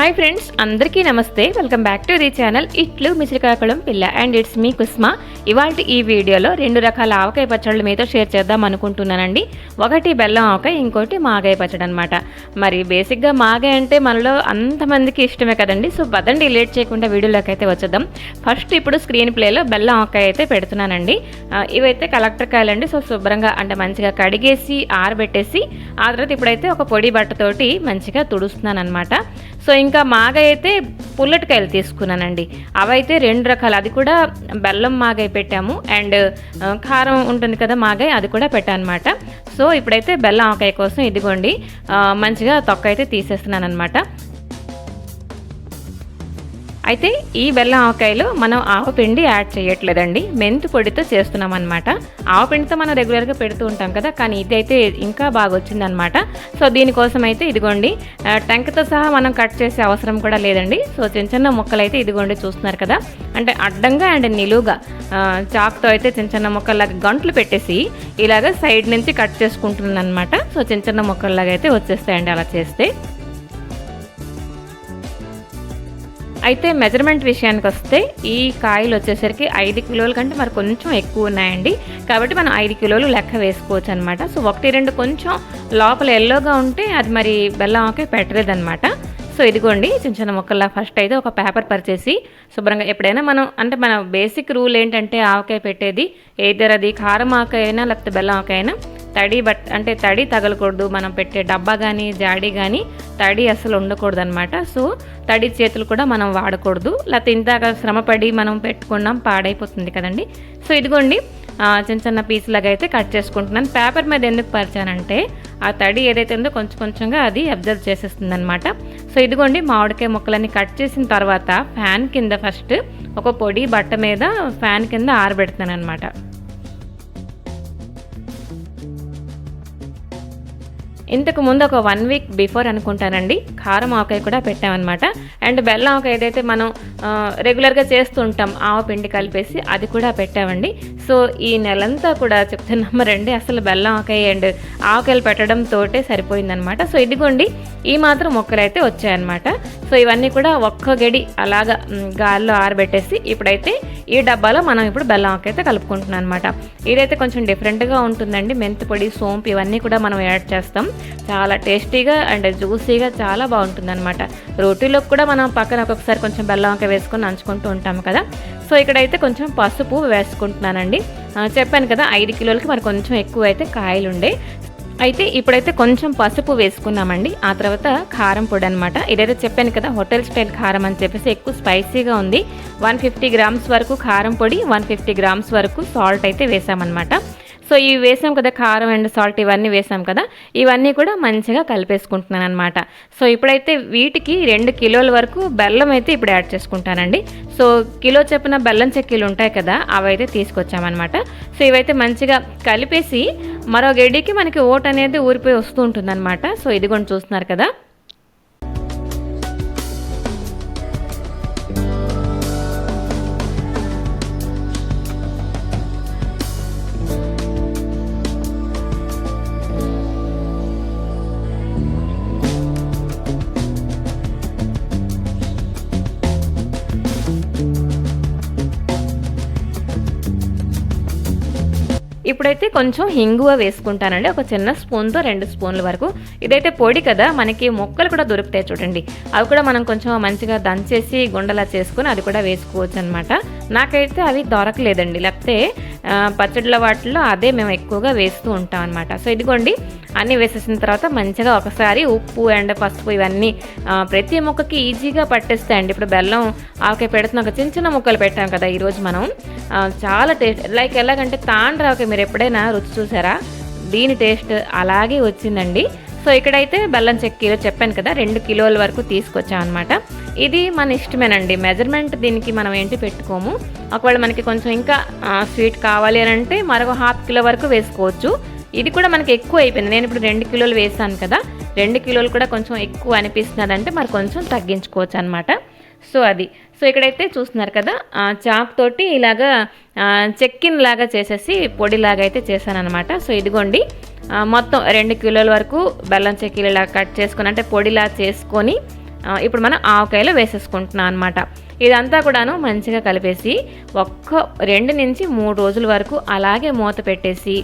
Hi friends, అందరికీ నమస్తే. Welcome back to the channel ఇట్లు మీ శ్రీకాకుళం పిల్ల అండ్ ఇట్స్ మీ కుస్మా. ఇవాళ ఈ వీడియోలో 2 రకాల ఆవకాయ పచ్చళ్ళు మీతో షేర్ చేద్దాం అనుకుంటున్నానండి. ఒకటి బెల్లం ఆవకాయ, ఇంకోటి మాగాయ పచ్చడి అనమాట. మరి బేసిక్గా మాగాయ అంటే మనలో అంతమందికి ఇష్టమే కదండి. సో పదండి లేట్ చేయకుండా వీడియోలోకి అయితే వచ్చేద్దాం. ఫస్ట్ ఇప్పుడు స్క్రీన్ ప్లేలో బెల్లం ఆవకాయ అయితే పెడుతున్నానండి. ఇవైతే కలెక్టర్ కాయలండి. సో శుభ్రంగా అంటే మంచిగా కడిగేసి ఆరబెట్టేసి ఆ తర్వాత ఇప్పుడైతే ఒక పొడి బట్టతోటి మంచిగా తుడుస్తున్నాను అనమాట. సో ఇంకా మాగాయ అయితే పుల్లటికాయలు తీసుకున్నానండి. అవైతే 2 రకాలు, అది కూడా బెల్లం మాగాయ పెట్టాము అండ్ కారం ఉంటుంది కదా మాగాయ, అది కూడా పెట్టాను అనమాట. సో ఇప్పుడైతే బెల్లం ఆవకాయ కోసం ఇదిగోండి మంచిగా తొక్క అయితే తీసేస్తున్నాను అనమాట. అయితే ఈ బెల్లం ఆవకాయలో మనం ఆవపిండి యాడ్ చేయట్లేదండి, మెంతు పొడితో చేస్తున్నాం అనమాట. ఆవపిండితో మనం రెగ్యులర్గా పెడుతూ ఉంటాం కదా, కానీ ఇది అయితే ఇంకా బాగా వచ్చిందనమాట. సో దీనికోసం అయితే ఇదిగోండి టెంకతో సహా మనం కట్ చేసే అవసరం కూడా లేదండి. సో చిన్న చిన్న ముక్కలు అయితే ఇదిగోండి చూస్తున్నారు కదా, అంటే అడ్డంగా అండ్ నిలువుగా చాకుతో అయితే చిన్న చిన్న ముక్కల్లాగా గంటలు పెట్టేసి ఇలాగ సైడ్ నుంచి కట్ చేసుకుంటున్నాను అనమాట. సో చిన్న చిన్న ముక్కల్లాగా అయితే వచ్చేస్తాయండి అలా చేస్తే. అయితే మెజర్మెంట్ విషయానికి వస్తే ఈ కాయలు వచ్చేసరికి 5 కిలోల కంటే మరి కొంచెం ఎక్కువ ఉన్నాయండి. కాబట్టి మనం 5 కిలోలు లెక్క వేసుకోవచ్చు అనమాట. సో 1-2 కొంచెం లోపల ఎల్లోగా ఉంటే అది మరి బెల్లం ఆవకాయ పెట్టలేదన్నమాట. సో ఇదిగోండి చిన్న చిన్న ముక్కల్లా ఫస్ట్ అయితే ఒక పేపర్ పరిచేసి శుభ్రంగా, ఎప్పుడైనా మనం అంటే మన బేసిక్ రూల్ ఏంటంటే ఆవకాయ పెట్టేది ఏదర్ అది కారం ఆవకాయ అయినా లేకపోతే బెల్లం ఆవకాయ అయినా అంటే తడి తగలకూడదు. మనం పెట్టే డబ్బా కానీ జాడీ కానీ తడి అసలు ఉండకూడదు అనమాట. సో తడి చేతులు కూడా మనం వాడకూడదు, లేకపోతే ఇంతగా శ్రమపడి మనం పెట్టుకున్నాం పాడైపోతుంది కదండి. సో ఇదిగోండి చిన్న చిన్న పీసులాగా అయితే కట్ చేసుకుంటున్నాను. పేపర్ మీద ఎందుకు పరిచానంటే ఆ తడి ఏదైతే ఉందో కొంచెం కొంచెంగా అది అబ్జర్వ్ చేసేస్తుంది అనమాట. సో ఇదిగోండి మామిడికాయ ముక్కలన్నీ కట్ చేసిన తర్వాత ఫ్యాన్ కింద ఫస్ట్ ఒక పొడి బట్ట మీద ఫ్యాన్ కింద ఆరబెడుతున్నాను అనమాట. ఇంతకు ముందు ఒక 1 వీక్ బిఫోర్ అనుకుంటానండి కారం ఆవకాయ కూడా పెట్టామన్నమాట. అండ్ బెల్లం ఆవకాయ ఏదైతే మనం రెగ్యులర్గా చేస్తూ ఉంటాం ఆవపిండి కలిపేసి అది కూడా పెట్టామండి. సో ఈ నెలంతా కూడా చెప్తున్నామరండి అసలు బెల్లం ఆవకాయ అండ్ ఆవకాయలు పెట్టడంతో సరిపోయిందనమాట. సో ఇదిగోండి ఈ మాత్రం మొక్కలు అయితే వచ్చాయన్నమాట. సో ఇవన్నీ కూడా ఒక్క గడి అలాగా గాల్లో ఆరబెట్టేసి ఇప్పుడైతే ఈ డబ్బాలో మనం ఇప్పుడు బెల్లం ఆవకాయ అయితే కలుపుకుంటున్నాం అనమాట. ఇదైతే కొంచెం డిఫరెంట్గా ఉంటుందండి. మెంతి పొడి, సోంపు ఇవన్నీ కూడా మనం యాడ్ చేస్తాం. చాలా టేస్టీగా అండ్ జ్యూసీగా చాలా బాగుంటుంది అనమాట. రోటీలోకి కూడా మనం పక్కన ఒక్కొక్కసారి కొంచెం బెల్లం ఆవకాయ వేసుకొని నంచుకుంటూ ఉంటాము కదా. సో ఇక్కడైతే కొంచెం పసుపు వేసుకుంటున్నానండి. చెప్పాను కదా 5 కిలోలకి మరి కొంచెం ఎక్కువ అయితే కాయలు ఉండే. అయితే ఇప్పుడైతే కొంచెం పసుపు వేసుకున్నామండి. ఆ తర్వాత కారం పొడి అనమాట. ఇదైతే చెప్పాను కదా హోటల్ స్టైల్ కారం అని చెప్పేసి ఎక్కువ స్పైసీగా ఉంది. 150 గ్రామ్స్ వరకు కారం పొడి, 150 గ్రామ్స్ వరకు సాల్ట్ అయితే వేసామన్నమాట. సో ఇవి వేసాం కదా, కారం అండ్ సాల్ట్ ఇవన్నీ వేసాం కదా, ఇవన్నీ కూడా మంచిగా కలిపేసుకుంటున్నాను అనమాట. సో ఇప్పుడైతే వీటికి 2 కిలోల వరకు బెల్లం అయితే ఇప్పుడు యాడ్ చేసుకుంటానండి. సో కిలో చెప్పిన బెల్లం చెక్కీలు ఉంటాయి కదా, అవైతే తీసుకొచ్చామన్నమాట. సో ఇవైతే మంచిగా కలిపేసి మరో గడ్డికి మనకి ఓట్ అనేది ఊరిపోయి వస్తూ ఉంటుందన్నమాట. సో ఇదిగోండి చూస్తున్నారు కదా. ఇప్పుడైతే కొంచెం హింగువ వేసుకుంటానండి, ఒక చిన్న స్పూన్తో 2 స్పూన్ల వరకు. ఇదైతే పొడి కదా, మనకి మొక్కలు కూడా దొరుకుతాయి చూడండి, అవి కూడా మనం కొంచెం మంచిగా దంచేసి గుండలా చేసుకుని అది కూడా వేసుకోవచ్చు అనమాట. నాకైతే అవి దొరకలేదండి, లేకపోతే పచ్చడిల వాటిల్లో అదే మేము ఎక్కువగా వేస్తూ ఉంటాం అనమాట. సో ఇదిగోండి అన్నీ వేసేసిన తర్వాత మంచిగా ఒకసారి ఉప్పు అండ్ పసుపు ఇవన్నీ ప్రతి మొక్కకి ఈజీగా పట్టేస్తాయండి. ఇప్పుడు బెల్లం ఆవకాయ పెడుతున్న ఒక చిన్న చిన్న ముక్కలు పెట్టాం కదా ఈరోజు మనం, చాలా టేస్ట్ లైక్ ఎలాగంటే తాండ్ర ఆవకాయ మీరు ఎప్పుడైనా రుచి చూసారా, దీని టేస్ట్ అలాగే వచ్చిందండి. సో ఇక్కడైతే బెల్లం చెక్కీలో చెప్పాను కదా 2 కిలోల వరకు తీసుకొచ్చాం అనమాట. ఇది మన ఇష్టమేనండి, మెజర్మెంట్ దీనికి మనం ఏంటి పెట్టుకోము. ఒకవేళ మనకి కొంచెం ఇంకా స్వీట్ కావాలి అని అంటే మరొక 1/2 కిలో వరకు వేసుకోవచ్చు. ఇది కూడా మనకి ఎక్కువ అయిపోయింది, నేను ఇప్పుడు 2 కిలోలు వేసాను కదా, 2 కిలోలు కూడా కొంచెం ఎక్కువ అనిపిస్తున్నదంటే మరి కొంచెం తగ్గించుకోవచ్చు అనమాట. సో అది సో ఇక్కడైతే చూస్తున్నారు కదా చాక్ తోటి ఇలాగా చెక్కిన్ లాగా చేసేసి పొడిలాగా అయితే చేశాను అనమాట. సో ఇదిగోండి మొత్తం 2 కిలోల వరకు బెల్లం చెక్కీలు ఇలా కట్ చేసుకొని అంటే పొడిలా చేసుకొని ఇప్పుడు మనం ఆవకాయలో వేసేసుకుంటున్నాం అనమాట. ఇదంతా కూడాను మంచిగా కలిపేసి 2 నుంచి 3 రోజుల వరకు అలాగే మూత పెట్టేసి,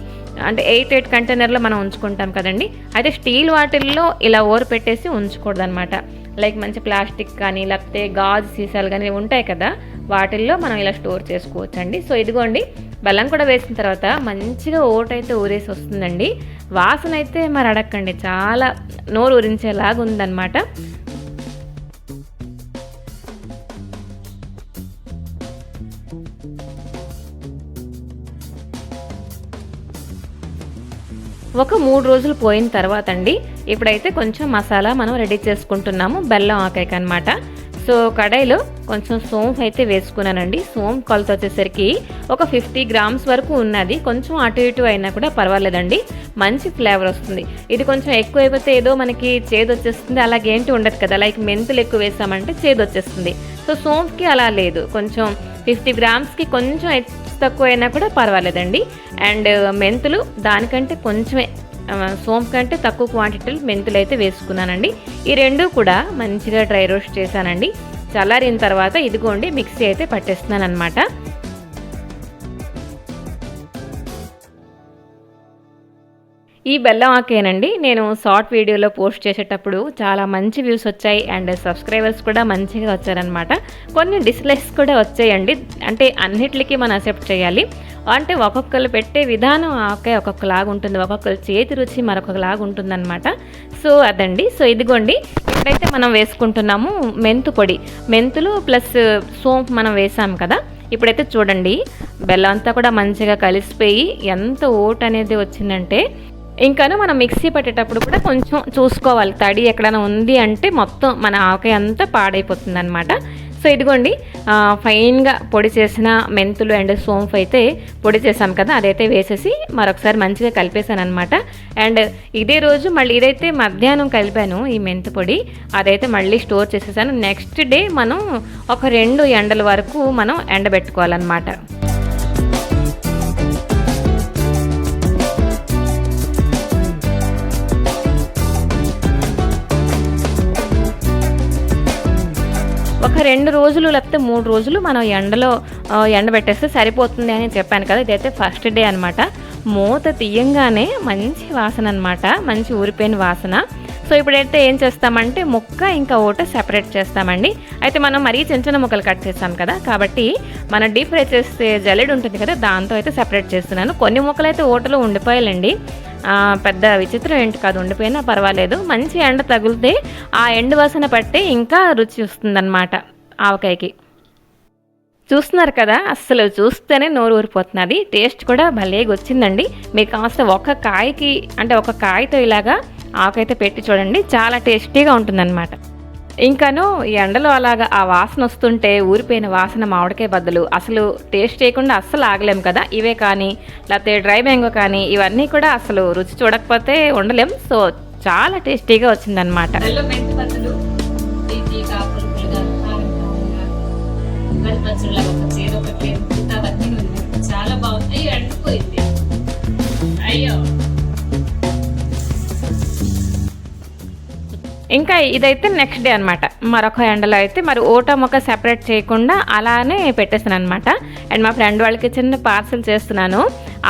అంటే 8 కంటైనర్లో మనం ఉంచుకుంటాం కదండి, అయితే స్టీల్ వాటిల్లో ఇలా పెట్టేసి ఉంచకూడదనమాట. లైక్ మంచి ప్లాస్టిక్ కానీ లేకపోతే గాజు సీసాలు కానీ ఉంటాయి కదా, వాటిల్లో మనం ఇలా స్టోర్ చేసుకోవచ్చండి. సో ఇదిగోండి, బెల్లం కూడా వేసిన తర్వాత మంచిగా ఓటైతే ఊరేసి వస్తుందండి. వాసన అయితే మరి అడగండి, చాలా నోరు ఊరించేలాగా ఉందన్నమాట. ఒక 3 రోజులు పోయిన తర్వాత అండి, ఇప్పుడైతే కొంచెం మసాలా మనం రెడీ చేసుకుంటున్నాము బెల్లం ఆకాయకి అనమాట. సో కడాయిలో కొంచెం సోంపు అయితే వేసుకున్నానండి. సోంపు కొలత వచ్చేసరికి ఒక 50 గ్రామ్స్ వరకు ఉన్నది. కొంచెం అటు ఇటు అయినా కూడా పర్వాలేదండి, మంచి ఫ్లేవర్ వస్తుంది. ఇది కొంచెం ఎక్కువ అయిపోతే ఏదో మనకి చేదు వచ్చేస్తుంది, అలాగేంటి ఉండదు కదా. లైక్ మెంతులు ఎక్కువ వేసామంటే చేదు వచ్చేస్తుంది. సో సోంపుకి అలా లేదు, కొంచెం 50 గ్రామ్స్కి కొంచెం తక్కువ అయినా కూడా పర్వాలేదండి. అండ్ మెంతులు దానికంటే కొంచెమే, సోంపు కంటే తక్కువ క్వాంటిటీలు మెంతులు అయితే వేసుకున్నానండి. ఈ రెండు కూడా మంచిగా డ్రై రోస్ట్ చేశానండి. చల్లారిన తర్వాత ఇదిగోండి మిక్సీ అయితే పట్టేస్తున్నాను అనమాట. ఈ బెల్లం ఆకేనండి నేను షార్ట్ వీడియోలో పోస్ట్ చేసేటప్పుడు చాలా మంచి వ్యూస్ వచ్చాయి, అండ్ సబ్స్క్రైబర్స్ కూడా మంచిగా వచ్చారనమాట. కొన్ని డిస్లైక్స్ కూడా వచ్చాయండి, అంటే అన్నిటికీ మనం అక్సెప్ట్ చేయాలి. అంటే ఒక్కొక్కరు పెట్టే విధానం ఆకాయ ఒక్కొక్కలాగా ఉంటుంది, ఒక్కొక్కరు చేతి రుచి మరొకలాగా ఉంటుందన్నమాట. సో అదండి. సో ఇదిగోండి, ఇప్పుడైతే మనం వేసుకుంటున్నాము మెంతు పొడి. మెంతులు ప్లస్ సోంపు మనం వేసాం కదా. ఇప్పుడైతే చూడండి, బెల్లం అంతా కూడా మంచిగా కలిసిపోయి ఎంత ఓట్ అనేది వచ్చిందంటే, ఇంకాను మనం మిక్సీ పట్టేటప్పుడు కూడా కొంచెం చూసుకోవాలి, తడి ఎక్కడైనా ఉంది అంటే మొత్తం మన ఆవకాయ అంతా పాడైపోతుంది అనమాట. సో ఇదిగోండి, ఫైన్గా పొడి చేసిన మెంతులు అండ్ సోంపు అయితే పొడి చేసాం కదా, అదైతే వేసేసి మరొకసారి మంచిగా కలిపేసాను అనమాట. అండ్ ఇదే రోజు మళ్ళీ ఇదైతే మధ్యాహ్నం కలిపాను ఈ మెంతు పొడి, అదైతే మళ్ళీ స్టోర్ చేసేసాను. నెక్స్ట్ డే మనం ఒక 2 ఎండల వరకు మనం ఎండబెట్టుకోవాలన్నమాట. ఒక 2 రోజులు లేకపోతే 3 రోజులు మనం ఎండలో ఎండబెట్టేస్తే సరిపోతుంది అని చెప్పాను కదా. ఇదైతే ఫస్ట్ డే అనమాట. మూత తీయంగానే మంచి వాసన అనమాట, మంచి ఊరిపోయిన వాసన. సో ఇప్పుడైతే ఏం చేస్తామంటే ముక్క ఇంకా ఓట సెపరేట్ చేస్తామండి. అయితే మనం మరీ చిన్న ముక్కలు కట్ చేస్తాం కదా, కాబట్టి మనం డీప్ ఫ్రై చేస్తే జల్లెడ ఉంటుంది కదా, దాంతో అయితే సెపరేట్ చేస్తున్నాను. కొన్ని ముక్కలు అయితే ఓటలో ఉండిపోయాలండి, పెద్ద విచిత్రం ఏంటి కాదు, ఉండిపోయినా పర్వాలేదు. మంచి ఎండ తగిలితే ఆ ఎండు వాసన పట్టి ఇంకా రుచి వస్తుందన్నమాట ఆవకాయకి. చూస్తున్నారు కదా, అస్సలు చూస్తేనే నోరు ఊరిపోతున్నది. టేస్ట్ కూడా భలేగా వచ్చిందండి. మీకు కాస్త ఒక కాయకి, అంటే ఒక కాయతో ఇలాగా ఆవకాయతో పెట్టి చూడండి, చాలా టేస్టీగా ఉంటుందన్నమాట. ఇంకాను ఈ ఎండలో అలాగా ఆ వాసన వస్తుంటే, ఊరిపోయిన వాసన మామిడికాయ బద్దలు అసలు టేస్ట్ చేయకుండా అస్సలు ఆగలేము కదా. ఇవే కానీ లేకపోతే డ్రై మ్యాంగో కానీ ఇవన్నీ కూడా అసలు రుచి చూడకపోతే ఉండలేం. సో చాలా టేస్టీగా వచ్చిందనమాట. చాలా బాగుంది. అయ్యో, ఇంకా ఇదైతే నెక్స్ట్ డే అనమాట. మరొక ఎండలో అయితే మరి ఓటా మొక్క సెపరేట్ చేయకుండా అలానే పెట్టేస్తాను అనమాట. అండ్ మా ఫ్రెండ్ వాళ్ళకి చిన్న పార్సల్ చేస్తున్నాను,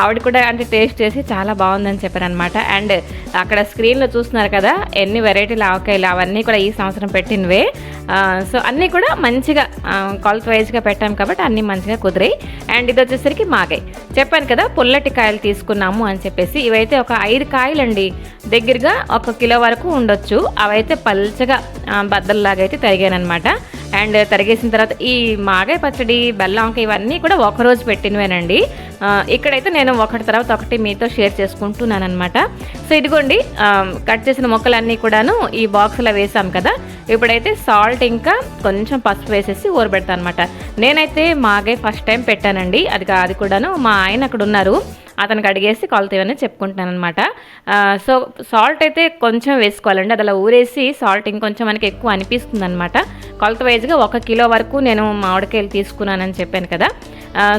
ఆవిడ కూడా అంటే టేస్ట్ చేసి చాలా బాగుందని చెప్పారనమాట. అండ్ అక్కడ స్క్రీన్లో చూస్తున్నారు కదా ఎన్ని వెరైటీలు ఆవకాయలు, అవన్నీ కూడా ఈ సంవత్సరం పెట్టినవే. సో అన్నీ కూడా మంచిగా కొలత వైజ్గా పెట్టాం కాబట్టి అన్నీ మంచిగా కుదిరాయి. అండ్ ఇది వచ్చేసరికి మాగాయి, చెప్పాను కదా పుల్లటి కాయలు తీసుకున్నాము అని చెప్పేసి. ఇవైతే ఒక 5 కాయలండి, దగ్గరగా 1 కిలో వరకు ఉండొచ్చు. అవైతే పల్చగా బద్దల్లాగా అయితే తరిగానమాట. అండ్ తరిగేసిన తర్వాత ఈ మాగాయ పచ్చడి, బెల్లంకాయ ఇవన్నీ కూడా ఒకరోజు పెట్టినవేనండి. ఇక్కడైతే నేను ఒకటి తర్వాత ఒకటి మీతో షేర్ చేసుకుంటున్నాను అనమాట. సో ఇదిగోండి, కట్ చేసిన ముక్కలన్నీ కూడాను ఈ బాక్స్లో వేసాం కదా. ఇప్పుడైతే సాల్ట్ ఇంకా కొంచెం పసుపు వేసేసి ఊరబెడతాను అనమాట. నేనైతే మాగాయ ఫస్ట్ టైం పెట్టానండి, అది కూడాను మా ఆయన అక్కడ ఉన్నారు, అతనికి అడిగేసి కొలత ఇవన్నీ చెప్పుకుంటున్నాను అనమాట. సో సాల్ట్ అయితే కొంచెం వేసుకోవాలండి, అది అలా ఊరేసి సాల్ట్ ఇంకొంచెం మనకి ఎక్కువ అనిపిస్తుంది అనమాట. కొలత వైజ్గా 1 కిలో వరకు నేను మామిడికాయలు తీసుకున్నానని చెప్పాను కదా.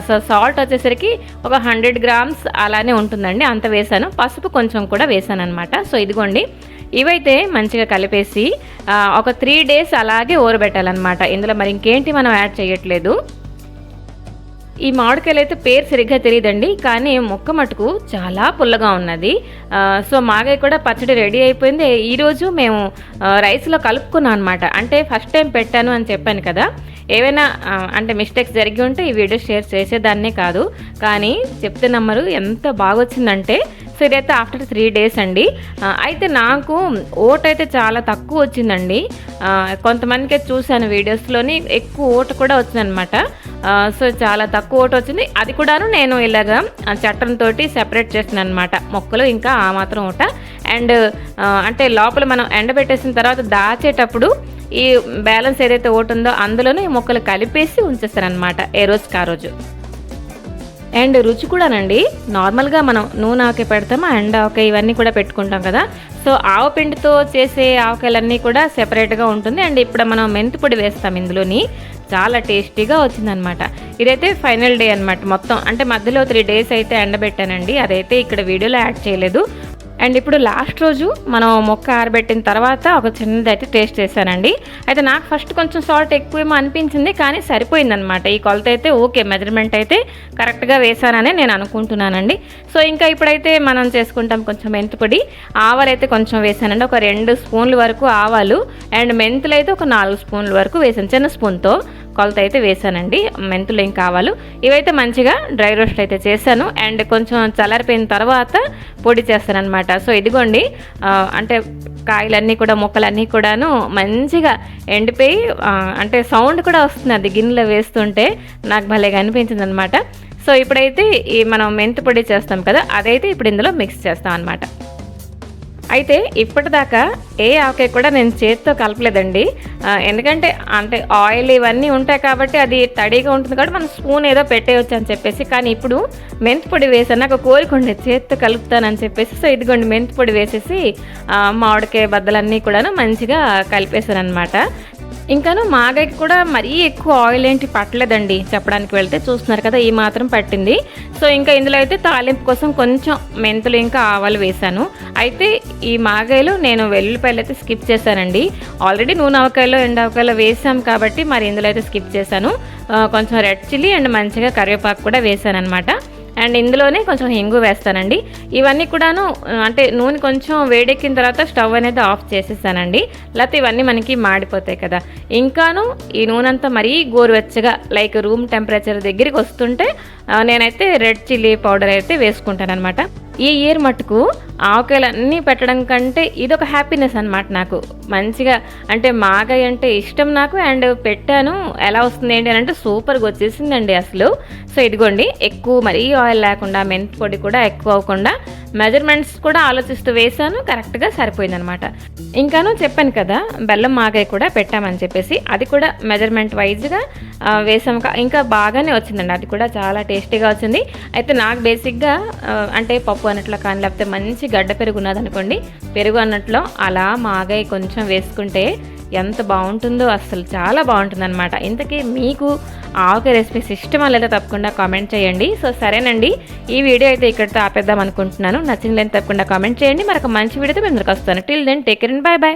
సో సాల్ట్ వచ్చేసరికి ఒక 100 గ్రామ్స్ అలానే ఉంటుందండి, అంత వేసాను. పసుపు కొంచెం కూడా వేసాను అనమాట. సో ఇదిగోండి, ఇవైతే మంచిగా కలిపేసి ఒక 3 days అలాగే ఊరబెట్టాలన్నమాట. ఇందులో మరి ఇంకేంటి మనం యాడ్ చేయట్లేదు. ఈ మామిడికాయలు అయితే పేరు సరిగ్గా తెలియదండి, కానీ ముక్క మటుకు చాలా పుల్లగా ఉన్నది. సో మాగాయ కూడా పచ్చడి రెడీ అయిపోయింది. ఈరోజు మేము రైస్లో కలుపుకున్నాం అనమాట. అంటే ఫస్ట్ టైం పెట్టాను అని చెప్పాను కదా, ఏవైనా అంటే మిస్టేక్స్ జరిగి ఉంటే ఈ వీడియో షేర్ చేసేదాన్నే కాదు, కానీ చెప్తే నమ్మరు ఎంత బాగా వచ్చిందంటే. సో ఇదైతే ఆఫ్టర్ 3 days అండి. అయితే నాకు ఓట్ అయితే చాలా తక్కువ వచ్చిందండి. కొంతమందికి చూశాను వీడియోస్లోని ఎక్కువ ఓటు కూడా వచ్చిందనమాట. సో చాలా తక్కువ ఓటు వచ్చింది. అది కూడాను నేను ఇలాగా చట్టంతో సెపరేట్ చేసిన అనమాట, మొక్కలు ఇంకా ఆ మాత్రం ఓట. అండ్ అంటే లోపల మనం ఎండబెట్టేసిన తర్వాత దాచేటప్పుడు ఈ బ్యాలెన్స్ ఏదైతే ఓటు ఉందో అందులోనే ఈ మొక్కలు కలిపేసి ఉంచేస్తారనమాట ఏ రోజుకి ఆ రోజు. అండ్ రుచి కూడానండి, నార్మల్గా మనం నూనె ఆవకాయ పెడతాము, అండ్ ఆవకాయ ఇవన్నీ కూడా పెట్టుకుంటాం కదా. సో ఆవపిండితో చేసే ఆవకాయలన్నీ కూడా సెపరేట్గా ఉంటుంది. అండ్ ఇప్పుడు మనం మెంతి పొడి వేస్తాం ఇందులోని, చాలా టేస్టీగా వచ్చిందనమాట. ఇదైతే ఫైనల్ డే అనమాట మొత్తం. అంటే మధ్యలో 3 days అయితే ఎండబెట్టానండి, అదైతే ఇక్కడ వీడియోలో యాడ్ చేయలేదు. అండ్ ఇప్పుడు లాస్ట్ రోజు మనం మొక్క ఆరబెట్టిన తర్వాత ఒక చిన్నదైతే టేస్ట్ చేశానండి. అయితే నాకు ఫస్ట్ కొంచెం సాల్ట్ ఎక్కువేమో అనిపించింది, కానీ సరిపోయిందనమాట. ఈ కొలత అయితే ఓకే, మెజర్మెంట్ అయితే కరెక్ట్గా వేసానని నేను అనుకుంటున్నానండి. సో ఇంకా ఇప్పుడైతే మనం చేసుకుంటాం కొంచెం మెంతిపొడి. ఆవాలు అయితే కొంచెం వేసానండి, ఒక 2 స్పూన్ల వరకు ఆవాలు. అండ్ మెంతులు అయితే ఒక 4 స్పూన్ల వరకు వేసాను, చిన్న స్పూన్తో కొలత అయితే వేసానండి. మెంతులు ఏం కావాలి, ఇవైతే మంచిగా డ్రై రోస్ట్ అయితే చేశాను. అండ్ కొంచెం చల్లారిపోయిన తర్వాత పొడి చేస్తాను అనమాట. సో ఇదిగోండి, అంటే కాయలన్నీ కూడా మొక్కలన్నీ కూడాను మంచిగా ఎండిపోయి అంటే సౌండ్ కూడా వస్తుంది అది గిన్నెలో వేస్తుంటే, నాకు భలేగా అనిపించింది అనమాట. సో ఇప్పుడైతే ఈ మనం మెంతి పొడి చేస్తాం కదా, అదైతే ఇప్పుడు ఇందులో మిక్స్ చేస్తాం అనమాట. అయితే ఇప్పటిదాకా ఏ ఆవకాయ కూడా నేను చేతితో కలపలేదండి, ఎందుకంటే అంటే ఆయిల్ ఇవన్నీ ఉంటాయి కాబట్టి అది తడిగా ఉంటుంది కాబట్టి మనం స్పూన్ ఏదో పెట్టేయచ్చు అని చెప్పేసి. కానీ ఇప్పుడు మెంతి పొడి వేసాను, నాకు కోరిక ఉండేది చేతితో కలుపుతానని చెప్పేసి. సో ఇదిగోండి మెంతి పొడి వేసేసి మామిడికాయ బద్దలన్నీ కూడాను మంచిగా కలిపేశాను అనమాట. ఇంకాను మాగాయకి కూడా మరీ ఎక్కువ ఆయిల్ ఏంటి పట్టలేదండి, చెప్పడానికి వెళ్తే చూస్తున్నారు కదా ఈ మాత్రం పట్టింది. సో ఇంకా ఇందులో అయితే తాలింపు కోసం కొంచెం మెంతులు ఇంకా ఆవాలు వేసాను. అయితే ఈ మాగాయలు నేను వెల్లుల్లిపాయలు అయితే స్కిప్ చేశానండి, ఆల్రెడీ నూనె ఆవకాయలో ఎండావకాయలో వేసాం కాబట్టి మరి ఇందులో అయితే స్కిప్ చేశాను. కొంచెం రెడ్ చిల్లీ అండ్ మంచిగా కరివేపాకు కూడా వేసాను అనమాట. అండ్ ఇందులోనే కొంచెం హింగు వేస్తానండి. ఇవన్నీ కూడాను అంటే నూనె కొంచెం వేడెక్కిన తర్వాత స్టవ్ అనేది ఆఫ్ చేసేసానండి, లేకపోతే ఇవన్నీ మనకి మాడిపోతాయి కదా. ఇంకాను ఈ నూనె అంతా మరీ గోరువెచ్చగా లైక్ రూమ్ టెంపరేచర్ దగ్గరికి వస్తుంటే నేనైతే రెడ్ చిల్లీ పౌడర్ అయితే వేసుకుంటాను అనమాట. ఈ ఇయర్ మటుకు ఆవకాయలు అన్నీ పెట్టడం కంటే ఇదొక హ్యాపీనెస్ అనమాట నాకు. మంచిగా అంటే మాగాయ అంటే ఇష్టం నాకు, అండ్ పెట్టాను ఎలా వస్తుంది ఏంటి అని అంటే సూపర్గా వచ్చేసిందండి అసలు. సో ఇదిగోండి, ఎక్కువ మరీ ఆయిల్ లేకుండా మెంతి పొడి కూడా ఎక్కువ అవ్వకుండా మెజర్మెంట్స్ కూడా ఆలోచిస్తూ వేసాను, కరెక్ట్గా సరిపోయిందనమాట. ఇంకాను చెప్పాను కదా బెల్లం మాగాయ కూడా పెట్టామని చెప్పేసి, అది కూడా మెజర్మెంట్ వైజ్గా వేసాము, ఇంకా బాగానే వచ్చిందండి, అది కూడా చాలా టేస్టీగా వచ్చింది. అయితే నాకు బేసిక్గా అంటే పప్పు అన్నట్లో కానీ లేకపోతే మంచి గడ్డ పెరుగు ఉన్నదనుకోండి, పెరుగు అన్నట్లో అలా మాగాయ కొంచెం వేసుకుంటే ఎంత బాగుంటుందో, అసలు చాలా బాగుంటుంది అనమాట. ఇంతకీ మీకు ఆవకాయ రెసిపీస్ ఇష్టమా లేదా తప్పకుండా కామెంట్ చేయండి. సో సరేనండి, ఈ వీడియో అయితే ఇక్కడితో ఆపేద్దాం అనుకుంటున్నాను. నచ్చిందని తప్పకుండా కామెంట్ చేయండి. మరొక మంచి వీడియోతో మీ ముందుకు వస్తాను. Till then take care and bye by.